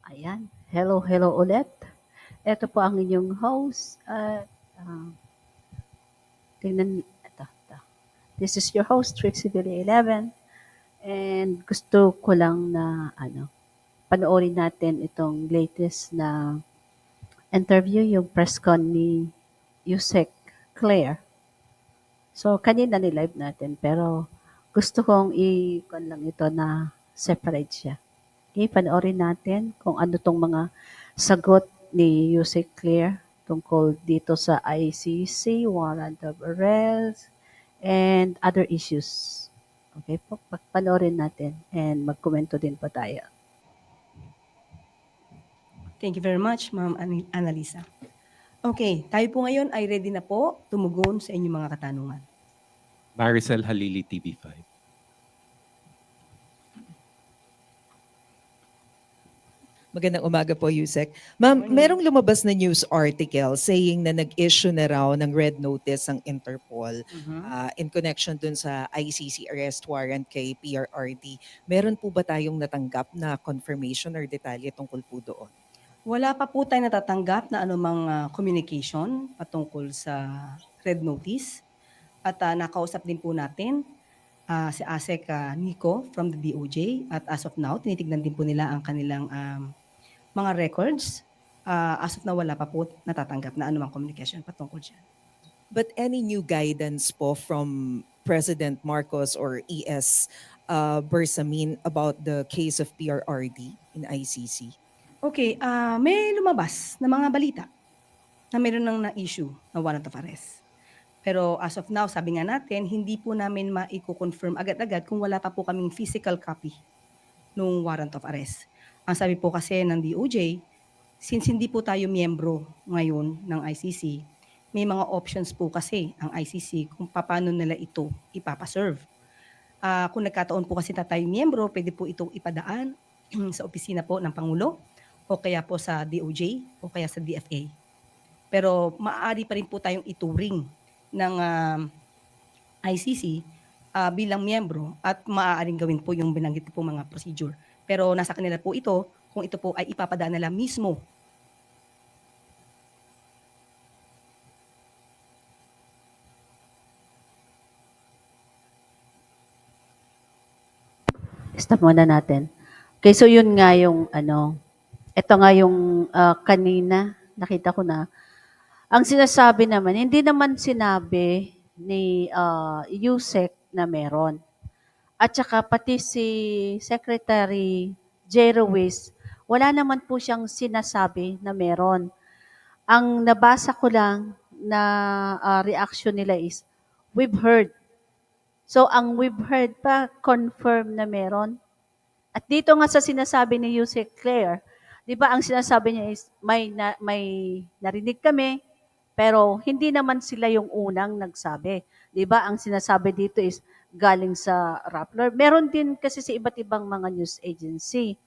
Ayan. Hello, hello ulit. Ito po ang inyong host at tingnan ito. This is your host, Trixie Billy 11. And gusto ko lang na panoorin natin itong latest na interview, yung press con ni Yusek Claire. So, kanina ni-live natin, pero gusto kong i-con lang ito na separate siya. Okay, panoorin natin kung ano tong mga sagot ni Yusek Claire tungkol dito sa ICC, warrant of arrest, and other issues. Okay po, panoorin natin and magkomento din po tayo. Thank you very much, Ma'am Annalisa. Okay, tayo po ngayon ay ready na po tumugon sa inyong mga katanungan. Maricel Halili, TV5. Magandang umaga po, Yusek. Ma'am, merong lumabas na news article saying na nag-issue na raw ng red notice ang Interpol in connection dun sa ICC arrest warrant kay PRRD. Meron po ba tayong natanggap na confirmation or detalye tungkol po doon? Wala pa po tayo natatanggap na anumang communication patungkol sa red notice. At nakausap din po natin si ASEC Nico from the DOJ. At as of now, tinitignan din po nila ang kanilang mga records. As of now, wala pa po natatanggap na anumang communication patungkol dyan. But any new guidance po from President Marcos or ES Bersamin about the case of PRRD in ICC? Okay, may lumabas na mga balita na meron nang na-issue na warrant of arrest. Pero as of now, sabi nga natin, hindi po namin ma-confirm agad-agad kung wala pa po kaming physical copy ng warrant of arrest. Ang sabi po kasi ng DOJ, since hindi po tayo miyembro ngayon ng ICC, may mga options po kasi ang ICC kung paano nila ito ipapaserve. Kung nagkataon po kasi na tayo miyembro, pwede po ito ipadaan sa opisina po ng Pangulo o kaya po sa DOJ o kaya sa DFA. Pero maaari pa rin po tayong ituring ng ICC bilang miyembro at maaaring gawin po yung binanggit po mga procedure. Pero nasa kanila po ito kung ito po ay ipapadaan nila mismo. Stop muna natin. Okay, so yun nga yung ito nga yung kanina nakita ko na ang sinasabi naman, hindi naman sinabi ni Yusek na meron. At saka pati si Secretary J. Ruiz, wala naman po siyang sinasabi na meron. Ang nabasa ko lang na reaction nila is, we've heard. So, ang we've heard pa, confirm na meron. At dito nga sa sinasabi ni Yusek Claire, di ba ang sinasabi niya is, may narinig kami, pero hindi naman sila yung unang nagsabi. Di ba ang sinasabi dito is, galing sa Rappler. Meron din kasi sa iba't ibang mga news agency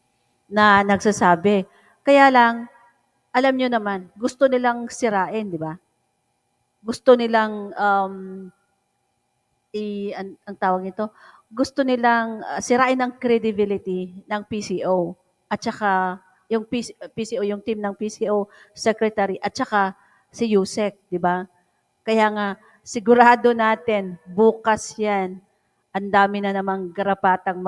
na nagsasabi. Kaya lang, alam nyo naman, gusto nilang sirain, di ba? Gusto nilang ang tawag nito, gusto nilang sirain ang credibility ng PCO at saka yung PCO, yung team ng PCO secretary at saka si Yusek, di ba? Kaya nga sigurado natin bukas 'yan. Ang dami na namang garapatang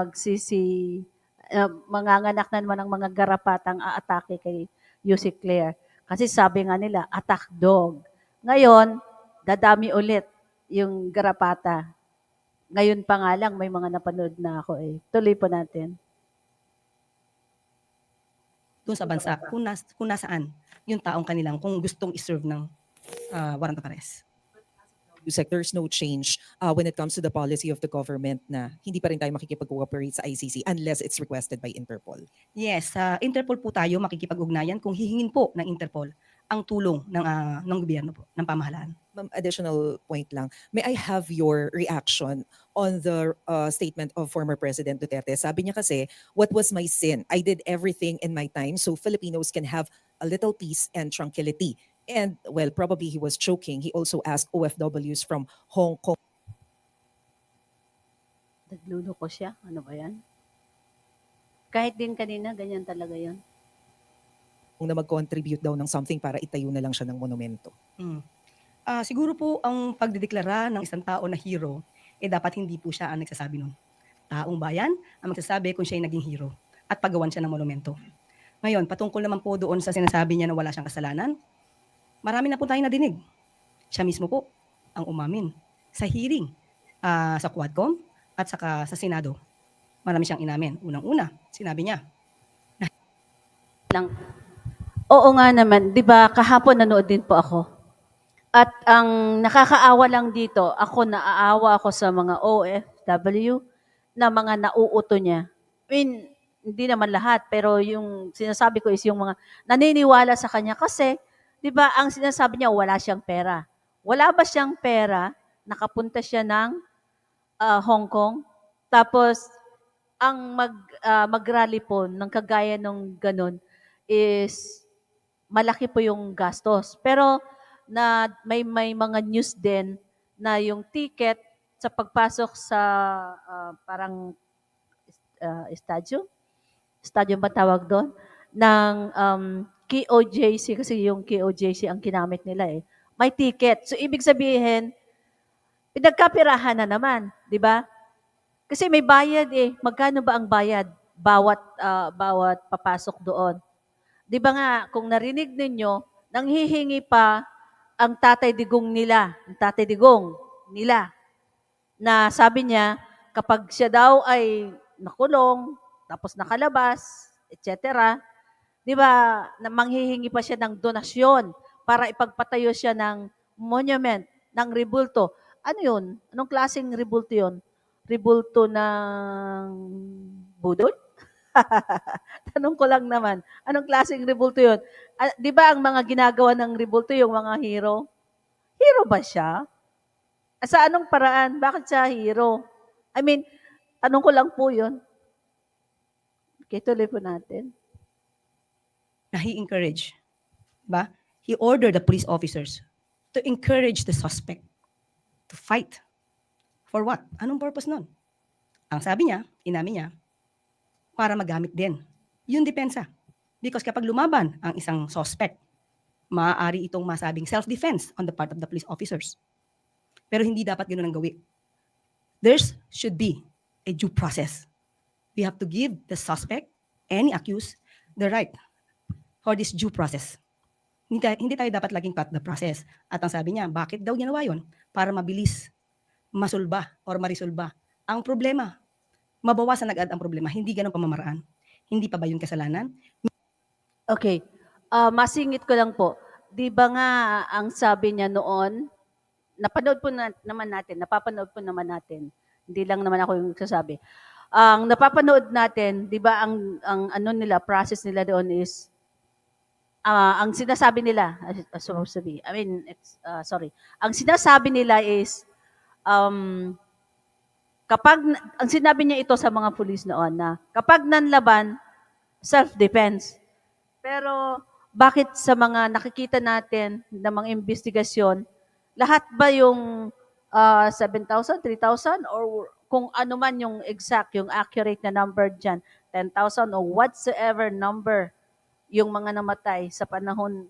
manganganak na naman ng mga garapatang aatake kay Yusek Claire. Kasi sabi nga nila, attack dog. Ngayon, dadami ulit yung garapata. Ngayon pa nga lang, may mga napanood na ako eh. Tuloy po natin. Doon sa bansa, kung nasaan yung taong kanilang, kung gustong iserve ng warrant of arrest. Yusek, there's no change when it comes to the policy of the government na hindi pa rin tayo makikipag-cooperate sa ICC unless it's requested by Interpol. Yes, sa Interpol po tayo makikipag-ugnayan kung hihingin po ng Interpol ang tulong ng gobyerno po, ng pamahalaan. Ma'am, additional point lang. May I have your reaction on the statement of former President Duterte? Sabi niya kasi, what was my sin? I did everything in my time so Filipinos can have a little peace and tranquility. And, well, probably he was joking. He also asked OFWs from Hong Kong. Naglulo ko siya. Ano ba yan? Kahit din kanina, ganyan talaga yon. kung na mag-contribute daw ng something para itayo na lang siya ng monumento? Siguro po ang pagdedeklara ng isang tao na hero, dapat hindi po siya ang nagsasabi nun. Taong bayan ang magsasabi kung siya ay naging hero at paggawan siya ng monumento. Ngayon, patungkol naman po doon sa sinasabi niya na wala siyang kasalanan, marami na po tayong nadinig. Siya mismo po ang umamin sa hearing sa Quadcom at saka sa Senado. Marami siyang inamin. Unang-una, sinabi niya, Lang. Oo nga naman, 'di ba kahapon nanood din po ako. At ang nakakaawa lang dito, naaawa ako sa mga OFW na mga nauuto niya. I mean, hindi naman lahat, pero yung sinasabi ko is yung mga naniniwala sa kanya kasi, 'di ba, ang sinasabi niya wala siyang pera. Wala ba siyang pera? Nakapunta siya ng Hong Kong. Tapos ang mag-rally po ng kagaya nung ganun is malaki po yung gastos. Pero may mga news din na yung ticket sa pagpasok sa parang stadium, stadium ba tawag doon? Ng KOJC, kasi yung KOJC ang ginamit nila eh. May ticket. So, ibig sabihin, pinagkapirahan na naman, di ba? Kasi may bayad eh. Magkano ba ang bayad bawat papasok doon? 'Di ba nga kung narinig ninyo, nanghihingi pa ang Tatay Digong nila, ang Tatay Digong nila na sabi niya kapag siya daw ay nakulong, tapos nakalabas, etc. 'Di ba, na manghihingi pa siya ng donasyon para ipagpatayo siya ng monument, ng rebulto. Ano 'yun? Anong klaseng rebulto 'yun? Rebulto ng budol? Tanong ko lang naman, anong klaseng rebulto yun? 'Di ba ang mga ginagawa ng rebulto yung mga hero? Hero ba siya? Sa anong paraan? Bakit siya hero? I mean, tanong ko lang po yun. Okay, tuloy po natin. na he encouraged, ba? He ordered the police officers to encourage the suspect to fight. For what? Anong purpose nun? Ang sabi niya, inamin niya, para magamit din yung depensa. Because kapag lumaban ang isang suspect, maaari itong masabing self-defense on the part of the police officers. Pero hindi dapat ganoon ang gawin. There should be a due process. We have to give the suspect, any accused, the right for this due process. Hindi tayo dapat laging cut the process. At ang sabi niya, bakit daw ginawa yun? Para mabilis masulba or marisolba ang problema. Mabawasan agad ang problema. Hindi ganun pamamaraan. Hindi pa ba yun kasalanan? Okay. Masingit ko lang po. 'Di ba nga ang sabi niya noon, napapanood po naman natin. Hindi lang naman ako yung nagsasabi. Ang napapanood natin, 'di ba ang ano nila, process nila doon is ang sinasabi nila, supposed to be, I mean, sorry. Ang sinasabi nila is ang sinabi niya ito sa mga pulis noon na kapag nanlaban, self-defense. Pero bakit sa mga nakikita natin na mga investigasyon, lahat ba yung 7,000, 3,000 or kung ano man yung exact, yung accurate na number dyan, 10,000 or whatsoever number yung mga namatay sa panahon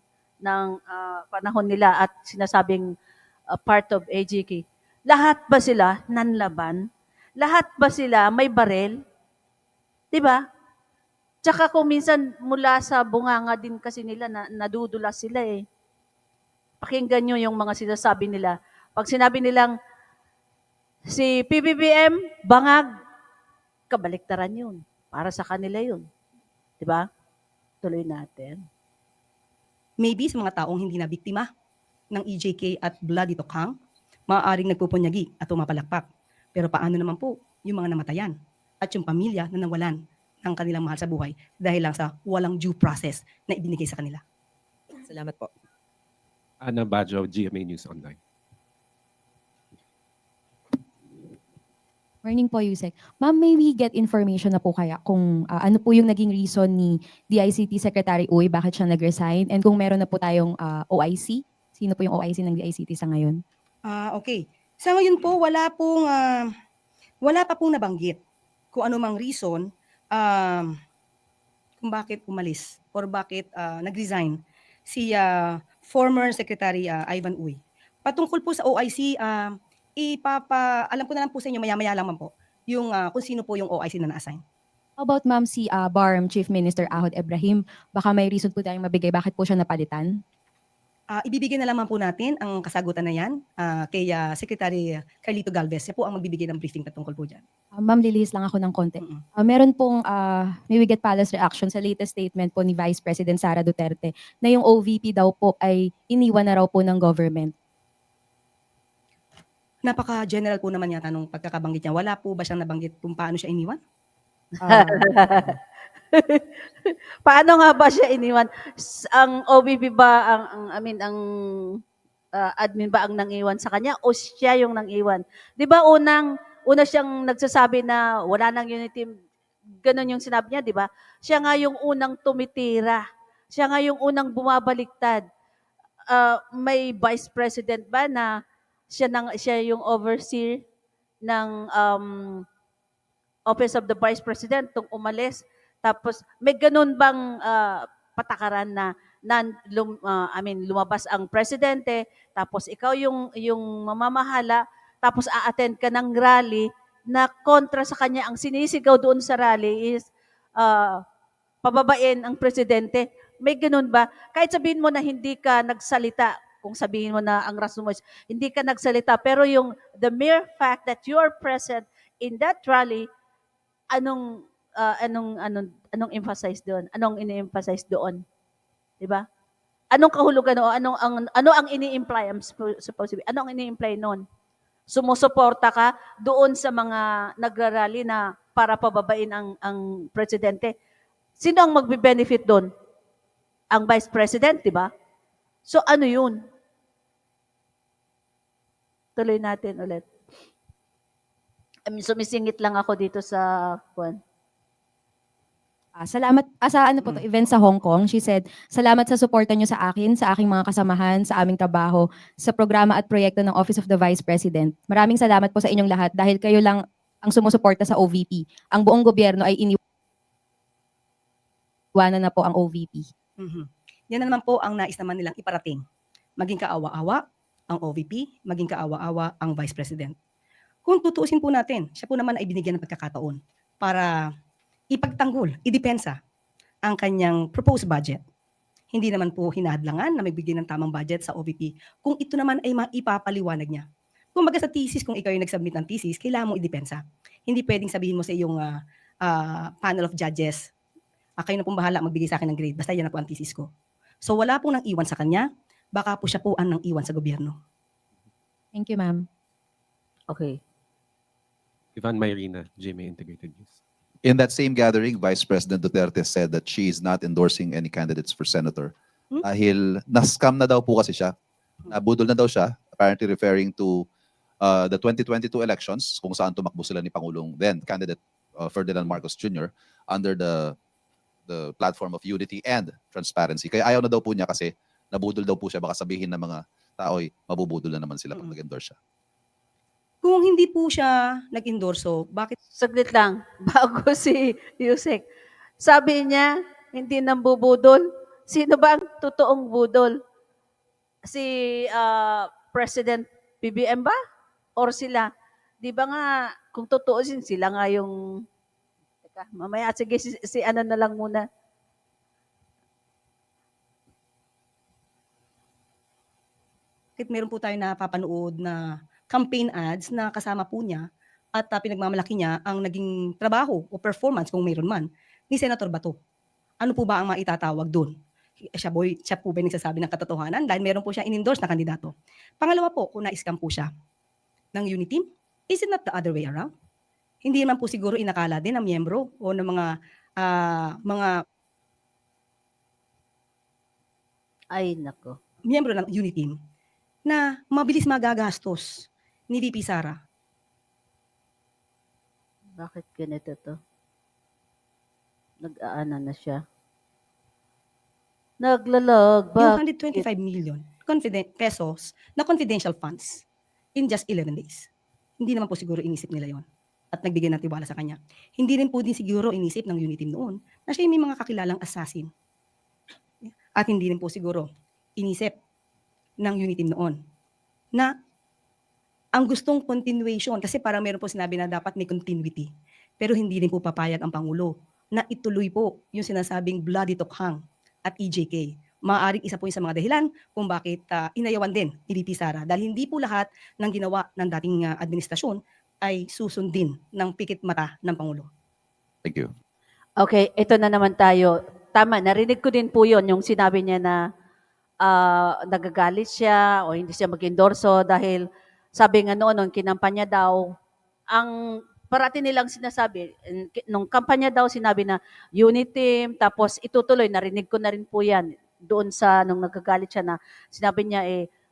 nila at sinasabing part of AGK. Lahat ba sila nanlaban? Lahat ba sila may barel? 'Di ba? Tsaka kung minsan mula sa bunganga din kasi nila na nadudulas sila eh. Pakinggan nyo yung mga sinasabi nila. Pag sinabi nilang si PBBM, bangag, kabaliktaran yun. Para sa kanila yun. 'Di ba? Tuloy natin. Maybe sa mga taong hindi na biktima ng EJK at Bloody Tokhang, maaaring nagpupunyagi at tumapalakpak. Pero paano naman po yung mga namatayan at yung pamilya na nawalan ng kanilang mahal sa buhay dahil lang sa walang due process na ibinigay sa kanila? Salamat po. Ana Badjo, GMA News Online. Morning po, Yusek. Ma'am, may we get information na po kaya kung ano po yung naging reason ni DICT Secretary Uy, bakit siya nag-resign? And kung meron na po tayong OIC, sino po yung OIC ng DICT sa ngayon? Okay. Sa ngayon po, wala pa pong nabanggit kung ano mang reason kung bakit umalis or bakit nag-resign si former Secretary Ivan Uy. Patungkol po sa OIC, alam ko na lang po sa inyo maya-maya lamang po yung kung sino po yung OIC na na-assign. How about ma'am si BARM Chief Minister Ahod Ibrahim? Baka may reason po tayong mabigay bakit po siya napalitan? Ibibigay na lamang po natin ang kasagutan na yan kay Secretary Carlito Galvez. Siya po ang magbibigay ng briefing patungkol po dyan. Ma'am, lilihis lang ako ng konti. Mm-mm. Meron pong may Wicked Palace reaction sa latest statement po ni Vice President Sara Duterte na yung OVP daw po ay iniwan na raw po ng government. Napaka-general po naman yata nung pagkakabanggit niya. Wala po ba siyang nabanggit kung paano siya iniwan? Ah, Paano nga ba siya iniwan? Ang OBP ba ang admin ba ang nangiwan sa kanya o siya yung nangiwan? 'Di ba una siyang nagsasabi na wala nang unity, ganun yung sinabi niya, 'di ba? Siya nga yung unang tumitira. Siya nga yung unang bumabaliktad. May vice president ba na siya yung overseer ng Office of the Vice President tung umalis. Tapos may ganun bang patakaran na lumabas ang presidente, tapos ikaw yung mamamahala, tapos a-attend ka ng rally na kontra sa kanya, ang sinisigaw doon sa rally is pababain ang presidente. May ganun ba? Kahit sabihin mo na hindi ka nagsalita, kung sabihin mo na ang rason mo is hindi ka nagsalita, pero yung the mere fact that you are present in that rally, anong emphasize doon? Anong ini-emphasize doon? 'Di ba? Anong kahulugan o ano ang ini-imply? I'm supposed to be. Ano ang ini-imply noon? Sumusuporta ka doon sa mga nagrarally na para pababain ang presidente. Sino ang magbe-benefit doon? Ang vice president, 'di ba? So ano 'yun? Tuloy natin ulit. Sumisingit lang ako dito sa kwan. salamat sa ano po to, event sa Hong Kong. She said, salamat sa suporta niyo sa akin, sa aking mga kasamahan, sa aming trabaho, sa programa at proyekto ng Office of the Vice President. Maraming salamat po sa inyong lahat dahil kayo lang ang sumusuporta sa OVP. Ang buong gobyerno ay iniwanan na po ang OVP. Mhm. Yan na naman po ang nais naman nilang iparating. Maging kaawa-awa ang OVP, maging kaawa-awa ang Vice President. Kung tutuusin po natin, siya po naman ay binigyan ng pagkakataon para ipagtanggol, idepensa ang kanyang proposed budget. Hindi naman po hinahadlangan na magbigay ng tamang budget sa OVP kung ito naman ay maipapaliwanag niya. Kung baga sa thesis, kung ikaw yung nag-submit ng thesis, kailangan mo idepensa. Hindi pwedeng sabihin mo sa iyong panel of judges, kayo na pong bahala magbigay sa akin ng grade, basta yan na po ang thesis ko. So wala pong nang iwan sa kanya, baka po siya po ang nang iwan sa gobyerno. Thank you, ma'am. Okay. Ivan Mayrina, GMA Integrated News. In that same gathering, Vice President Duterte said that she is not endorsing any candidates for senator. Dahil na-scam na daw po kasi siya. Nabudol na daw siya, apparently referring to the 2022 elections, kung saan tumakbo sila ni Pangulong then candidate Ferdinand Marcos Jr. under the platform of unity and transparency. Kaya ayaw na daw po niya kasi nabudol daw po siya. Baka sabihin ng mga tao'y mabubudol na naman sila pag nag-endorse siya. Kung hindi po siya nag-endorso, bakit Saglit lang, bago si Yusek. Sabi niya, hindi nambubudol. Sino ba ang totoong budol? Si President BBM ba? Or sila? Di ba nga, kung tutuusin, sila nga yung... Teka, mamaya, sige, si ano na lang muna. meron po tayo napapanood na campaign ads na kasama po niya at pinagmamalaki niya ang naging trabaho o performance kung mayroon man ni Senator Bato. Ano po ba ang maitatawag doon? Siya po ba nagsasabi ng katotohanan dahil meron po siya in-endorse na kandidato? Pangalawa po, kung na-scam po siya ng unity, is it not the other way around? Hindi naman po siguro inakala din ng miyembro o ng mga Ay, nako. miyembro ng unity na mabilis magagastos ni VP Sara. Bakit ganito to? Nag-aana na siya. Naglalag. Yung 125 million pesos na confidential funds in just 11 days. Hindi naman po siguro inisip nila yon. at nagbigay ng tiwala sa kanya. Hindi rin po din siguro inisip ng unit team noon na siya may mga kakilalang assassin. At hindi rin po siguro inisip ng unit team noon na ang gustong continuation, kasi parang meron po sinabi na dapat may continuity, pero hindi rin po papayag ang Pangulo na ituloy po yung sinasabing bloody tokhang at EJK. Maaaring isa po yung sa mga dahilan kung bakit inayawan din ni VP Sara, dahil hindi po lahat ng ginawa ng dating administrasyon ay susundin ng pikit mata ng Pangulo. Thank you. Okay, ito na naman tayo. Tama, narinig ko din po yun, yung sinabi niya na nagagalit siya o hindi siya mag-endorso dahil sabi nga noon, nung kinampanya daw, ang parati nilang sinasabi, nung kampanya daw sinabi na unit team, tapos itutuloy, narinig ko na rin po yan, doon sa nung nagagalit siya na sinabi niya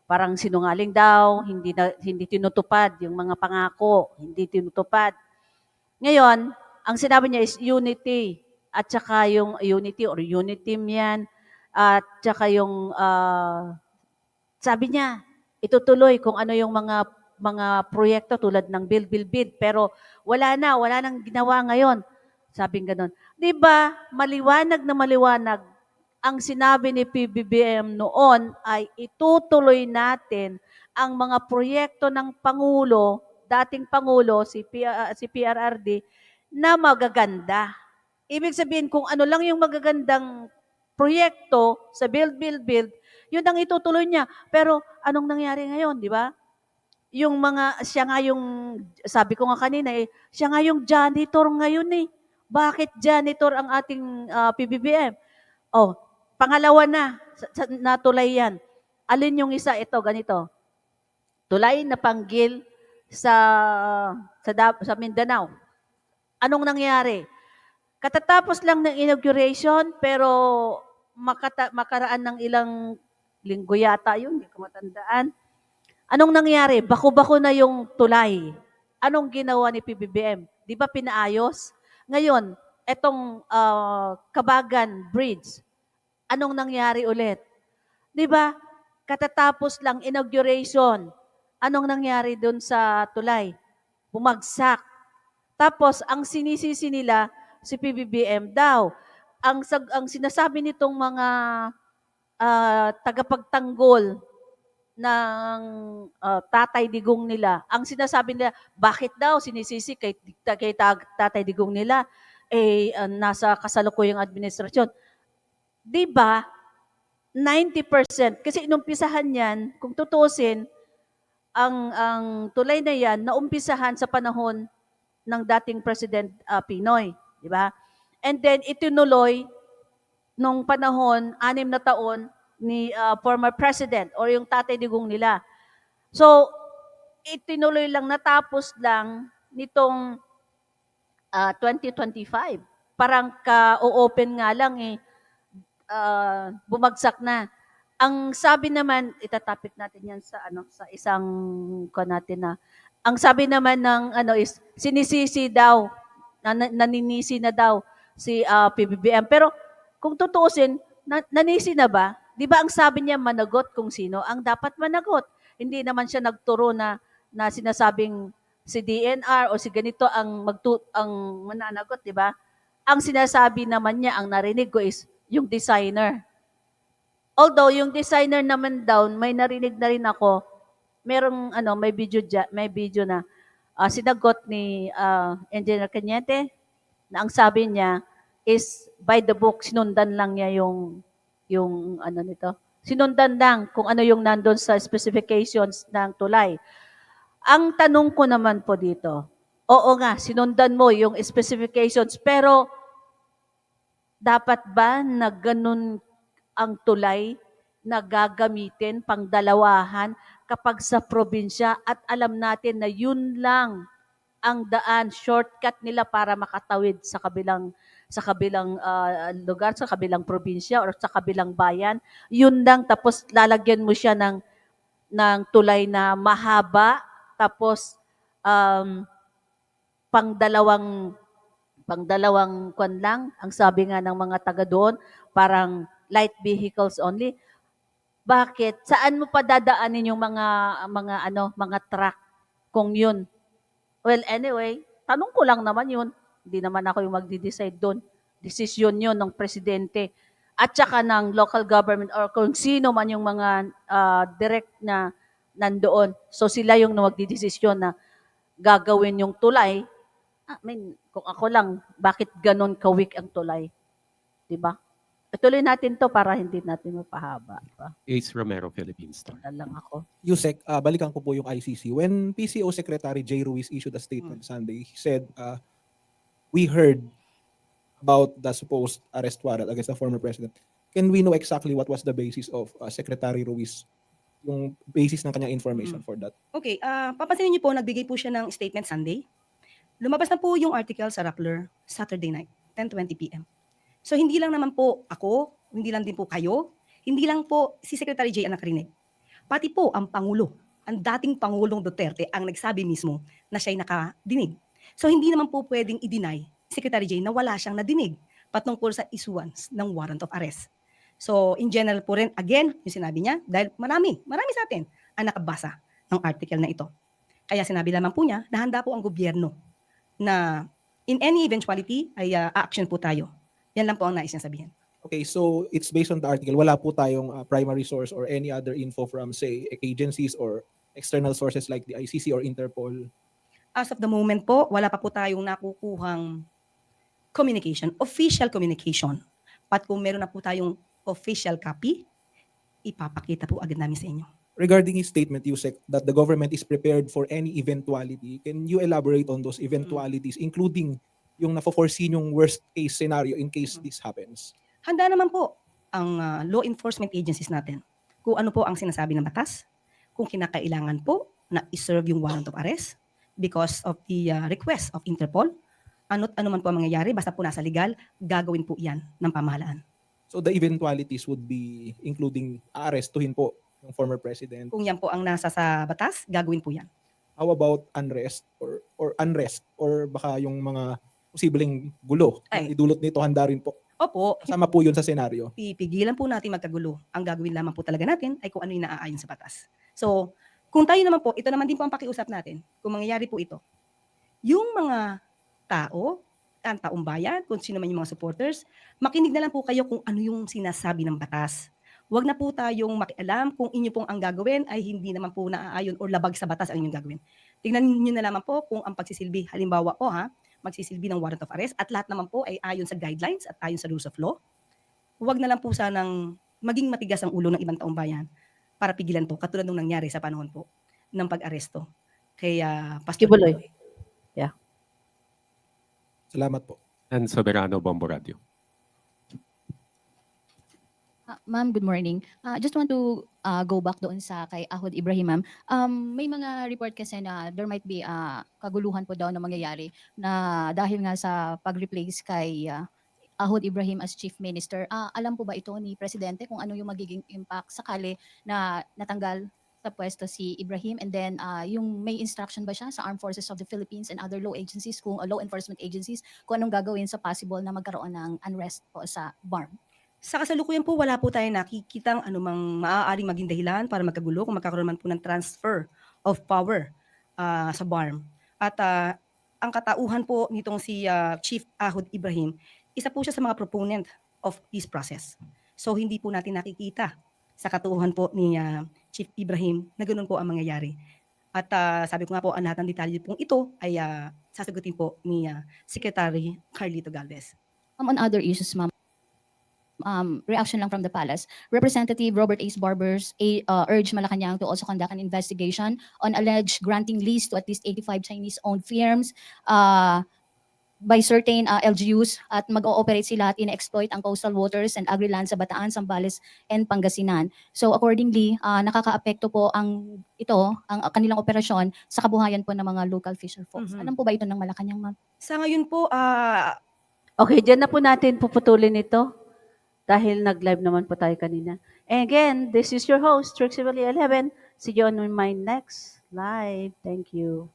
parang sinungaling daw, hindi tinutupad yung mga pangako, hindi tinutupad. Ngayon, ang sinabi niya is unity at saka yung unity or unit team yan at saka yung sabi niya itutuloy kung ano yung mga proyekto tulad ng bid pero wala nang ginawa ngayon. Sabing gano'n. 'Di ba? Maliwanag na maliwanag ang sinabi ni PBBM noon ay itutuloy natin ang mga proyekto ng Pangulo, dating Pangulo, si PRRD, na magaganda. Ibig sabihin, kung ano lang yung magagandang proyekto sa build, yun ang itutuloy niya. Pero anong nangyari ngayon, di ba? Yung siya nga yung, sabi ko nga kanina siya nga yung janitor ngayon Bakit janitor ang ating PBBM? Oh, pangalawa na, natulay yan. Alin yung isa? Ito, ganito. Tulay na panggil sa Mindanao. Anong nangyari? Katatapos lang ng inauguration, pero makaraan ng ilang linggo yata yun, hindi ko matandaan. Anong nangyari? Bako-bako na yung tulay. Anong ginawa ni PBBM? Di ba pinaayos? Ngayon, etong Kabagan Bridge, anong nangyari ulit? Di ba? Katatapos lang inauguration, anong nangyari doon sa tulay? Bumagsak. Tapos, ang sinisisi nila, si PBBM daw. Ang sinasabi nitong mga tagapagtanggol ng Tatay Digong nila, ang sinasabi nila, bakit daw sinisisi kay Tatay Digong nila, nasa kasalukuyang administrasyon. Di ba, 90%, kasi inumpisahan yan, kung tutusin, ang tulay na yan, naumpisahan sa panahon ng dating President Pinoy, di ba? And then itinuloy nung panahon, 6 na taon ni former president or yung Tatay Digong nila. So, itinuloy lang, natapos lang nitong 2025. Parang ka-open nga lang bumagsak na. Ang sabi naman, itatapik natin yan sa isang natin na. Ang sabi naman ng is sinisisi daw, naninisi na daw si PBBM. Pero kung tutuusin, nanisi na ba? 'Di ba ang sabi niya managot kung sino ang dapat managot? Hindi naman siya nagturo na sinasabing si DNR o si ganito ang mananagot, 'di ba? Ang sinasabi naman niya, ang narinig ko is yung designer. Although yung designer naman daw, may narinig na rin ako, merong may video na sinagot ni Engineer Cañete na ang sabi niya is by the book, sinundan lang niya yung nito. Sinundan lang kung ano yung nandun sa specifications ng tulay. Ang tanong ko naman po dito, oo nga, sinundan mo yung specifications, pero dapat ba na ganun ang tulay na gagamitin pang dalawahan kapag sa probinsya at alam natin na yun lang ang daan, shortcut nila para makatawid sa kabilang lugar, sa kabilang probinsya or sa kabilang bayan. Yun lang, tapos lalagyan mo siya ng tulay na mahaba, tapos pangdalawang kwan lang, ang sabi nga ng mga taga doon, parang light vehicles only. Bakit? Saan mo pa dadaanin yung mga truck kung yun? Well, anyway, tanong ko lang naman yun. Hindi naman ako yung magdi-decide doon. Desisyon yun ng presidente at saka ng local government or kung sino man yung mga direct na nandoon. So sila yung magdidesisyon na gagawin yung tulay. I mean, kung ako lang, bakit ganun ka-weak ang tulay? Di ba? Ituloy natin to para hindi natin mapahaba. Diba? Ace Romero, Philippine Star. Na lang ako. Yusek, balikan ko po yung ICC. When PCO Secretary Jay Ruiz issued a statement Sunday, he said, we heard about the supposed arrest warrant against the former president. Can we know exactly what was the basis of Secretary Ruiz, yung basis ng kanyang information for that? Okay, papansinin niyo po, nagbigay po siya ng statement Sunday. Lumabas na po yung article sa Rappler Saturday night, 10:20 p.m. So hindi lang naman po ako, hindi lang din po kayo, hindi lang po si Secretary Jay ang nakarinig. Pati po ang Pangulo, ang dating Pangulong Duterte ang nagsabi mismo na siya'y nakadinig. So hindi naman po pwedeng i-deny Secretary Jay na wala siyang nadinig patungkol sa issuance ng warrant of arrest. So in general po rin, again, yung sinabi niya, dahil marami sa atin ang nakabasa ng article na ito. Kaya sinabi lamang po niya na handa po ang gobyerno na in any eventuality ay action po tayo. Yan lang po ang nais niya sabihin. Okay, so it's based on the article. Wala po tayong primary source or any other info from, say, agencies or external sources like the ICC or Interpol. As of the moment po, wala pa po tayong nakukuhang communication, official communication. Pat kung meron na po tayong official copy, ipapakita po agad namin sa inyo. Regarding his statement, Yusek, that the government is prepared for any eventuality, can you elaborate on those eventualities, including yung na-foresee yung worst case scenario in case this happens? Handa naman po ang law enforcement agencies natin kung ano po ang sinasabi ng batas, kung kinakailangan po na iserve yung warrant of arrest because of the request of Interpol, ano man po ang mangyayari, basta po nasa legal, gagawin po yan ng pamahalaan. So the eventualities would be including arestuhin po yung former president. Kung yan po ang nasa sa batas, gagawin po yan. How about unrest or unrest or baka yung mga posibleng gulo na Ay. idulot nito, handa rin po. Opo, Kasama po yun sa senaryo. pipigilan po natin magkagulo. Ang gagawin lamang po talaga natin ay kung ano yung naaayon sa batas. So, kung tayo naman po, ito naman din po ang pakiusap natin, kung mangyayari po ito, yung mga tao, ang taong bayan, kung sino man yung mga supporters, makinig na lang po kayo kung ano yung sinasabi ng batas. Huwag na po tayong makialam kung inyo pong ang gagawin ay hindi naman po naaayon o labag sa batas ang inyong gagawin. Tingnan niyo na lamang po kung ang pagsisilbi, halimbawa po magsisilbi ng warrant of arrest at lahat naman po ay ayon sa guidelines at ayon sa rules of law. Huwag na lang po sanang maging matigas ang ulo ng ibang taong bayan para pigilan to, katulad nung nangyari sa panahon po ng pag-aresto. Kaya, Pastor Kibuloy. Kibuloy. Salamat po. And Soberano, Bombo Radio. Ma'am, good morning. Just want to go back doon sa kay Ahod Ibrahim, ma'am. May mga report kasi na there might be kaguluhan po daw na mangyayari na dahil nga sa pag-replace kay Ahod Ibrahim as Chief Minister. Alam po ba ito ni Presidente kung ano yung magiging impact sakali na natanggal sa pwesto si Ibrahim, and then yung may instruction ba siya sa Armed Forces of the Philippines and other law agencies, law enforcement agencies, kung anong gagawin sa possible na magkaroon ng unrest po sa BARM? Sa kasalukuyan po, wala po tayo nakikitang anumang maaaring maging dahilan para magkagulo kung magkakaroon man po ng transfer of power sa BARM. At ang katauhan po nitong si Chief Ahod Ibrahim, isa po siya sa mga proponent of peace process. So hindi po natin nakikita sa katauhan po ni Chief Ibrahim na ganoon po ang mangyayari. At sabi ko nga po, ang lahat ng detalye pong ito ay sasagutin po ni Secretary Carlito Galvez. On other issues, ma'am, reaction lang from the palace. Representative Robert Ace Barbers urged Malacanang to also conduct an investigation on alleged granting lease to at least 85 Chinese-owned firms by certain LGUs at mag-ooperate sila at ina-exploit ang coastal waters and agri-land sa Bataan, Zambales, and Pangasinan. So accordingly, nakaka-apekto po ang kanilang operasyon sa kabuhayan po ng mga local fisher folks. Mhm. Alam po ba ito ng Malacanang, ma'am? Sa ngayon po, Okay, dyan na po natin puputulin ito dahil nag-live naman po tayo kanina. And again, this is your host, Trixie Valley 11. See you on my next live. Thank you.